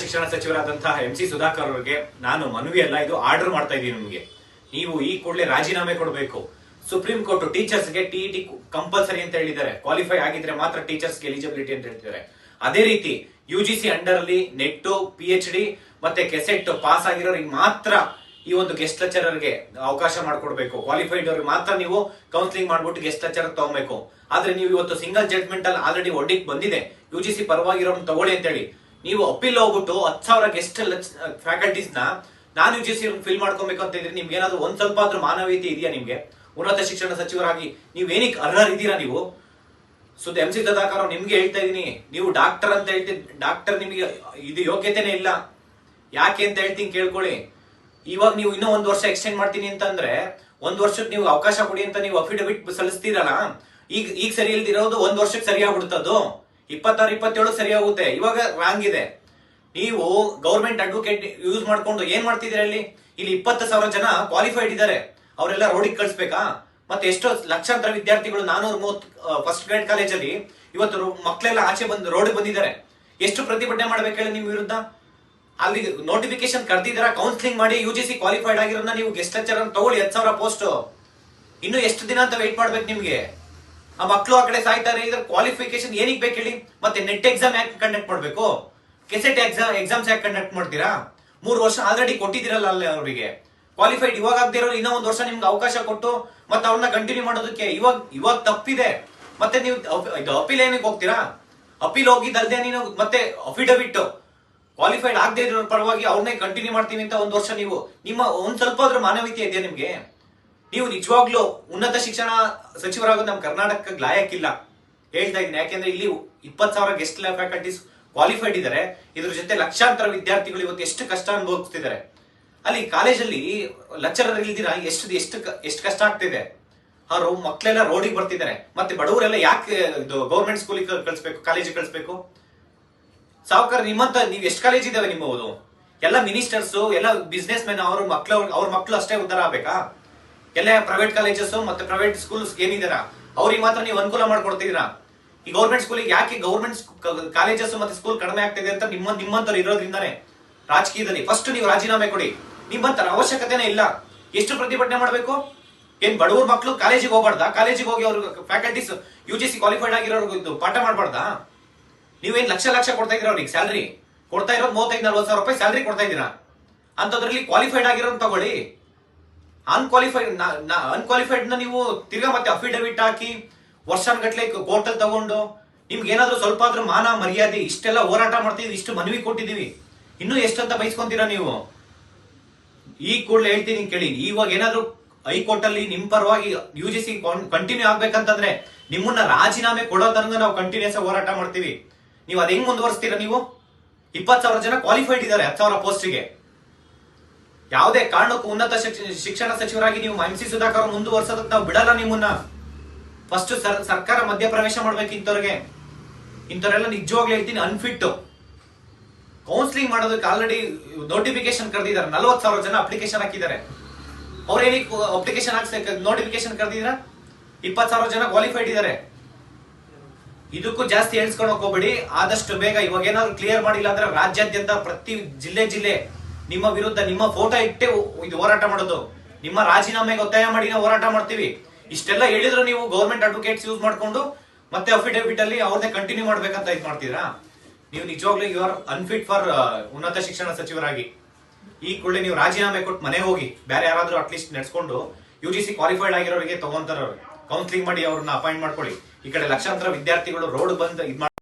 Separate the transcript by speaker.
Speaker 1: ಶಿಕ್ಷಣ ಸಚಿವರಾದಂತಹ MC ಸುಧಾಕರ್ ಅವರಿಗೆ ನಾನು ಮನವಿ ಅಲ್ಲ, ಇದು ಆರ್ಡರ್ ಮಾಡ್ತಾ ಇದ್ದೀನಿ ನಿಮಗೆ. ನೀವು ಈ ಕೂಡಲೇ ರಾಜೀನಾಮೆ ಕೊಡಬೇಕು. ಸುಪ್ರೀಂ ಕೋರ್ಟ್ ಟೀಚರ್ಸ್ಗೆ ಟಿಇಟಿ ಕಂಪಲ್ಸರಿ ಅಂತ ಹೇಳಿದ್ದಾರೆ. ಕ್ವಾಲಿಫೈ ಆಗಿದ್ರೆ ಮಾತ್ರ ಟೀಚರ್ಸ್ಗೆ ಎಲಿಜಿಬಿಲಿಟಿ ಅಂತ ಹೇಳ್ತಿದ್ದಾರೆ. ಅದೇ ರೀತಿ UGC ಅಂಡರ್ ಅಲ್ಲಿ ನೆಟ್, PhD ಮತ್ತೆ ಕೆಸೆಟ್ ಪಾಸ್ ಆಗಿರೋರಿಗೆ ಮಾತ್ರ ಈ ಒಂದು ಗೆಸ್ಟ್ ಲೆಕ್ಚರರ್ಗೆ ಅವಕಾಶ ಮಾಡಿಕೊಡ್ಬೇಕು. ಕ್ವಾಲಿಫೈಡ್ ಅವ್ರಿಗೆ ಮಾತ್ರ ನೀವು ಕೌನ್ಸಿಲಿಂಗ್ ಮಾಡ್ಬಿಟ್ಟು ಗೆಸ್ಟ್ ಲೆಕ್ಚರರ್ ತಗೋಬೇಕು. ಆದ್ರೆ ನೀವು ಇವತ್ತು ಸಿಂಗಲ್ ಜಡ್ಜ್ಮೆಂಟ್ ಅಲ್ಲಿ ಆಲ್ರೆಡಿ ಒಡ್ಡಿಕ್ ಬಂದಿದೆ, UGC ಪರವಾಗಿರೋನ್ ತಗೊಳ್ಳಿ ಅಂತ ಹೇಳಿ ನೀವು ಅಪೀಲ್ ಹೋಗ್ಬಿಟ್ಟು 10,000 ಗೆಸ್ಟ್ ಫ್ಯಾಕಲ್ಟೀಸ್ ನಾನು UGC ಫಿಲ್ ಮಾಡ್ಕೊಬೇಕು ಅಂತ ಇದ್ರೆ ನಿಮ್ಗೆ ಏನಾದ್ರು ಒಂದ್ ಸ್ವಲ್ಪ ಆದ್ರೂ ಮಾನವೀಯತೆ ಇದೆಯಾ? ನಿಮ್ಗೆ ಉನ್ನತ ಶಿಕ್ಷಣ ಸಚಿವರಾಗಿ ನೀವೇನಿಕ್ ಅರ್ಹರಿದ್ದೀರಾ? ನೀವು MC ಸುಧಾಕರ್ ನಿಮ್ಗೆ ಹೇಳ್ತಾ ಇದೀನಿ, ನೀವು ಡಾಕ್ಟರ್ ಅಂತ ಹೇಳ್ತೀನಿ. ಡಾಕ್ಟರ್ ನಿಮಗೆ ಇದು ಯೋಗ್ಯತೆನೇ ಇಲ್ಲ. ಯಾಕೆ ಅಂತ ಹೇಳ್ತೀನಿ ಕೇಳ್ಕೊಳ್ಳಿ. ಇವಾಗ ನೀವು ಇನ್ನೂ 1 ವರ್ಷ ಎಕ್ಸ್ಟೆಂಡ್ ಮಾಡ್ತೀನಿ ಅಂತಂದ್ರೆ 1 ವರ್ಷಕ್ಕೆ ನೀವು ಅವಕಾಶ ಕೊಡಿ ಅಂತ ನೀವು ಅಫಿಡವಿಟ್ ಸಲ್ಲಿಸ್ತೀರಲ್ಲ, ಈಗ ಸರಿ ಇಲ್ದಿರೋದು 1 ವರ್ಷಕ್ಕೆ ಸರಿಯಾಗ್ಬಿಡ್ತದ್ದು. 26, 27 ಸರಿ ಆಗುತ್ತೆ. ಇವಾಗ ರಾಂಗ್ ಇದೆ. ನೀವು ಗೌರ್ಮೆಂಟ್ ಅಡ್ವೊಕೇಟ್ ಯೂಸ್ ಮಾಡ್ಕೊಂಡು ಏನ್ ಮಾಡ್ತಿದ್ದೀರಾ? ಇಲ್ಲಿ 20,000 ಜನ ಕ್ವಾಲಿಫೈಡ್ ಇದ್ದಾರೆ, ಅವರೆಲ್ಲ ರೋಡಿಗೆ ಕಳಿಸ್ಬೇಕಾ? ಮತ್ತೆ ಎಷ್ಟೋ ಲಕ್ಷಾಂತರ ವಿದ್ಯಾರ್ಥಿಗಳು 430 ಫಸ್ಟ್ ಗ್ರೇಡ್ ಕಾಲೇಜಲ್ಲಿ ಇವತ್ತು ಮಕ್ಕಳೆಲ್ಲ ಆಚೆ ಬಂದು ರೋಡ್ ಬಂದಿದ್ದಾರೆ. ಎಷ್ಟು ಪ್ರತಿಭಟನೆ ಮಾಡ್ಬೇಕು ಹೇಳಿ ನಿಮ್ ವಿರುದ್ಧ? ಅಲ್ಲಿ ನೋಟಿಫಿಕೇಶನ್ ಕರೆದಿದ್ದಾರ, ಕೌನ್ಸಿಲಿಂಗ್ ಮಾಡಿ UGC ಕ್ವಾಲಿಫೈಡ್ ಆಗಿರೋದನ್ನ ನೀವು ಗೆಸ್ಟ್ ಲೆಕ್ಚರರ್ ತಗೊಳ್ಳಿ. 10,000 ಪೋಸ್ಟ್. ಇನ್ನು ಎಷ್ಟು ದಿನ ಅಂತ ವೇಟ್ ಮಾಡ್ಬೇಕು ನಿಮ್ಗೆ? ಆ ಮಕ್ಕಳು ಆ ಕಡೆ ಸಾಯ್ತಾರೆ. ಇದ್ರ ಕ್ವಾಲಿಫಿಕೇಶನ್ ಏನಿಗೆ ಬೇಕು ಹೇಳಿ? ಮತ್ತೆ ನೆಟ್ ಎಕ್ಸಾಮ್ ಯಾಕೆ ಕಂಡಕ್ಟ್ ಮಾಡ್ಬೇಕು? ಕೆಸೆಟ್ ಎಕ್ಸಾಮ್ಸ್ ಯಾಕೆ ಕಂಡಕ್ಟ್ ಮಾಡ್ತೀರಾ? 3 ವರ್ಷ ಆಲ್ರೆಡಿ ಕೊಟ್ಟಿದ್ದೀರಲ್ಲ ಅಲ್ಲಿ ಅವರಿಗೆ. ಕ್ವಾಲಿಫೈಡ್ ಇವಾಗ ಆಗದಿರೋ ಇನ್ನೂ 1 ವರ್ಷ ನಿಮ್ಗೆ ಅವಕಾಶ ಕೊಟ್ಟು ಮತ್ತೆ ಅವ್ರನ್ನ ಕಂಟಿನ್ಯೂ ಮಾಡೋದಕ್ಕೆ ಇವಾಗ ತಪ್ಪಿದೆ. ಮತ್ತೆ ನೀವು ಇದು ಅಪೀಲ್ ಏನಕ್ಕೆ ಹೋಗ್ತೀರಾ? ಅಪೀಲ್ ಹೋಗಿದ್ದಲ್ದೆ ನೀನು ಮತ್ತೆ ಅಫಿಡವಿಟ್ ಕ್ವಾಲಿಫೈಡ್ ಆಗದೆ ಇರೋ ಪರವಾಗಿ ಅವ್ರನ್ನೇ ಕಂಟಿನ್ಯೂ ಮಾಡ್ತೀವಿ ಅಂತ 1 ವರ್ಷ ನೀವು ನಿಮ್ಮ ಒಂದ್ ಸ್ವಲ್ಪ ಆದ್ರೂ ಮಾನವೀಯತೆ ಇದೆಯಾ ನಿಮ್ಗೆ? ನೀವು ನಿಜವಾಗ್ಲೂ ಉನ್ನತ ಶಿಕ್ಷಣ ಸಚಿವರಾಗೋದು ನಮ್ಮ ಕರ್ನಾಟಕಕ್ಕೆ ಲಾಯಕ್ಕಿಲ್ಲ ಹೇಳ್ತಾ ಇದ್ದೀನಿ. ಯಾಕೆಂದ್ರೆ ಇಲ್ಲಿ 20,000 ಗೆಸ್ಟ್ ಫ್ಯಾಕಲ್ಟೀಸ್ ಕ್ವಾಲಿಫೈಡ್ ಇದ್ದಾರೆ. ಇದ್ರ ಜೊತೆ ಲಕ್ಷಾಂತರ ವಿದ್ಯಾರ್ಥಿಗಳು ಇವತ್ತು ಎಷ್ಟು ಕಷ್ಟ ಅನುಭವಿಸ್ತಿದ್ದಾರೆ. ಅಲ್ಲಿ ಕಾಲೇಜಲ್ಲಿ ಲೆಕ್ಚರರ್ ಇಲ್ದಿರಾ ಎಷ್ಟು ಕಷ್ಟ ಆಗ್ತಿದೆ. ಅವರು ಮಕ್ಕಳೆಲ್ಲ ರೋಡಿಗೆ ಬರ್ತಿದ್ದಾರೆ. ಮತ್ತೆ ಬಡವರೆಲ್ಲ ಯಾಕೆ ಗೌರ್ಮೆಂಟ್ ಸ್ಕೂಲಿಗೆ ಕಳಿಸ್ಬೇಕು, ಕಾಲೇಜಿಗೆ ಕಳಿಸ್ಬೇಕು? ಸಾವುಕಾರ ನಿಮ್ಮಂತ ನೀವು ಎಷ್ಟು ಕಾಲೇಜ್ ಇದಾವೆ ನಿಮ್ಮವುದು? ಎಲ್ಲ ಮಿನಿಸ್ಟರ್ಸ್, ಎಲ್ಲ ಬಿಸ್ನೆಸ್ ಮೆನ್ ಅವ್ರ ಮಕ್ಕಳು ಅಷ್ಟೇ ಉದ್ಧಾರ ಆಗ್ಬೇಕಾ? ಎಲ್ಲ ಪ್ರೈವೇಟ್ ಕಾಲೇಜಸ್ ಮತ್ತೆ ಪ್ರೈವೇಟ್ ಸ್ಕೂಲ್ಸ್ ಏನಿದಾರ ಅವ್ರಿಗೆ ಮಾತ್ರ ನೀವು ಅನುಕೂಲ ಮಾಡ್ಕೊಡ್ತಿದ್ದೀರಾ. ಈ ಗೌರ್ಮೆಂಟ್ ಸ್ಕೂಲಿಗೆ ಯಾಕೆ ಗೌರ್ಮೆಂಟ್ ಕಾಲೇಜಸ್ ಮತ್ತೆ ಸ್ಕೂಲ್ ಕಡಿಮೆ ಆಗ್ತಿದೆ ಅಂತ ನಿಮ್ಮಂತವ್ರು ಇರೋದ್ರಿಂದಾನೆ ರಾಜಕೀಯದಲ್ಲಿ ಫಸ್ಟ್ ನೀವು ರಾಜೀನಾಮೆ ಕೊಡಿ. ನಿಮ್ಮಂತರ ಅವಶ್ಯಕತೆನೇ ಇಲ್ಲ. ಎಷ್ಟು ಪ್ರತಿಭಟನೆ ಮಾಡ್ಬೇಕು? ಏನ್ ಬಡವ್ರ ಮಕ್ಕಳು ಕಾಲೇಜಿಗೆ ಹೋಗ್ಬಾರ್ದಾ? ಕಾಲೇಜಿಗೆ ಹೋಗಿ ಅವ್ರ ಫ್ಯಾಕಲ್ಟೀಸ್ UGC ಕ್ವಾಲಿಫೈಡ್ ಆಗಿರೋರ್ಗು ಪಾಠ ಮಾಡ್ಬಾರ್ದಾ? ನೀವೇನ್ ಲಕ್ಷ ಕೊಡ್ತಾ ಇದೀರ ಅವ್ರಿಗೆ ಸ್ಯಾಲ್ರಿ ಕೊಡ್ತಾ ಇರೋದು 35-40 ಸಾವಿರ ರೂಪಾಯಿ ಸ್ಯಾಲ್ರಿ ಕೊಡ್ತಾ ಇದೀರಾ. ಅಂತದ್ರಲ್ಲಿ ಕ್ವಾಲಿಫೈಡ್ ಆಗಿರೋ ತಗೊಳ್ಳಿ. ಅನ್ಕ್ವಾಲಿಫೈಡ್ ನ ನೀವು ತಿರ್ಗಾ ಮತ್ತೆ ಅಫಿಡವಿಟ್ ಹಾಕಿ ವರ್ಷಾನ್ಗಟ್ಲೆ ಕೋರ್ಟಲ್ ತಗೊಂಡು ನಿಮ್ಗೆ ಏನಾದ್ರೂ ಸ್ವಲ್ಪ ಆದ್ರೂ ಮಾನ ಮರ್ಯಾದೆ, ಇಷ್ಟೆಲ್ಲ ಹೋರಾಟ ಮಾಡ್ತಿದ್ವಿ, ಇಷ್ಟು ಮನವಿ ಕೊಟ್ಟಿದೀವಿ, ಇನ್ನೂ ಎಷ್ಟಂತ ಬಯಸ್ಕೊಂತೀರಾ ನೀವು? ಈ ಕೂಡಲೇ ಹೇಳ್ತೀನಿ ಕೇಳಿ. ಇವಾಗ ಏನಾದ್ರೂ ಹೈಕೋರ್ಟ್ ಅಲ್ಲಿ ನಿಮ್ ಪರವಾಗಿ UGC ಕಂಟಿನ್ಯೂ ಆಗ್ಬೇಕಂತಂದ್ರೆ ನಿಮ್ಮನ್ನ ರಾಜೀನಾಮೆ ಕೊಡೋ ತನಕ ನಾವು ಕಂಟಿನ್ಯೂಸ್ ಹೋರಾಟ ಮಾಡ್ತೀವಿ. ನೀವು ಅದ್ ಹೆಂಗ್ ಮುಂದುವರಿಸ್ತೀರಾ? ನೀವು 20,000 ಜನ ಕ್ವಾಲಿಫೈಡ್ ಇದ್ದಾರೆ 10,000 ಪೋಸ್ಟ್ಗೆ. ಯಾವುದೇ ಕಾರಣಕ್ಕೂ ಉನ್ನತ ಶಿಕ್ಷಣ ಸಚಿವರಾಗಿ ನೀವು MC ಸುಧಾಕರ್ ಮುಂದುವರ್ಸೋದಕ್ಕೆ ನಾವು ಬಿಡಲ್ಲ ನಿಮ್ಮನ್ನ. ಫಸ್ಟ್ ಸರ್ಕಾರ ಮಧ್ಯಪ್ರವೇಶ ಮಾಡ್ಬೇಕು ಇಂಥವ್ರೆಲ್ಲ ನಿಜವಾಗ್ಲೂ ಹೇಳ್ತೀನಿ ಅನ್ಫಿಟ್. ಕೌನ್ಸಿಲಿಂಗ್ ಮಾಡೋದಕ್ಕೆ ಆಲ್ರೆಡಿ ನೋಟಿಫಿಕೇಶನ್ ಕರೆದಿದ್ದಾರೆ. 40,000 ಜನ ಅಪ್ಲಿಕೇಶನ್ ಹಾಕಿದ್ದಾರೆ. ಅವ್ರೇನಿಕ್ ಅಪ್ಲಿಕೇಶನ್ ಹಾಕ್ಸಕ್ಕೆ ನೋಟಿಫಿಕೇಶನ್ ಕರೆದಿದ್ರ? 20,000 ಜನ ಕ್ವಾಲಿಫೈಡ್ ಇದ್ದಾರೆ. ಇದಕ್ಕೂ ಜಾಸ್ತಿ ಹೇಳ್ಸ್ಕೊಳಕ್ ಹೋಗ್ಬೇಡಿ. ಆದಷ್ಟು ಬೇಗ ಇವಾಗ ಏನಾದ್ರು ಕ್ಲಿಯರ್ ಮಾಡಿಲ್ಲ ಅಂದ್ರೆ ರಾಜ್ಯಾದ್ಯಂತ ಪ್ರತಿ ಜಿಲ್ಲೆ ನಿಮ್ಮ ವಿರುದ್ಧ ನಿಮ್ಮ ಫೋಟೋ ಇಟ್ಟೆ ಇದು ಹೋರಾಟ ಮಾಡೋದು. ನಿಮ್ಮ ರಾಜೀನಾಮೆಗೆ ಒತ್ತಾಯ ಮಾಡಿ ನಾವು ಹೋರಾಟ ಮಾಡ್ತೀವಿ. ಇಷ್ಟೆಲ್ಲ ಹೇಳಿದ್ರು ನೀವು ಗೌರ್ಮೆಂಟ್ ಅಡ್ವೊಕೇಟ್ಸ್ ಯೂಸ್ ಮಾಡ್ಕೊಂಡು ಮತ್ತೆ ಅಫಿಡವಿಟ್ ಅಲ್ಲಿ ಅವ್ರನ್ನೇ ಕಂಟಿನ್ಯೂ ಮಾಡ್ಬೇಕಂತ ಇದು ಮಾಡ್ತೀರಾ? ನೀವು ನಿಜವಾಗ್ಲೂ ಯು ಆರ್ ಅನ್ಫಿಟ್ ಫಾರ್ ಉನ್ನತ ಶಿಕ್ಷಣ ಸಚಿವರಾಗಿ. ಈ ಕೂಡಲೇ ನೀವು ರಾಜೀನಾಮೆ ಕೊಟ್ಟು ಮನೆ ಹೋಗಿ ಬೇರೆ ಯಾರಾದ್ರೂ ಅಟ್ಲೀಸ್ಟ್ ನಡೆಸ್ಕೊಂಡು UGC ಕ್ವಾಲಿಫೈಡ್ ಆಗಿರೋರಿಗೆ ತಗೊಂತಾರ ಕೌನ್ಸಿಲಿಂಗ್ ಮಾಡಿ ಅವ್ರನ್ನ ಅಪಾಯಿಂಟ್ ಮಾಡ್ಕೊಳ್ಳಿ. ಈ ಕಡೆ ಲಕ್ಷಾಂತರ ವಿದ್ಯಾರ್ಥಿಗಳು ರೋಡ್ ಬಂದು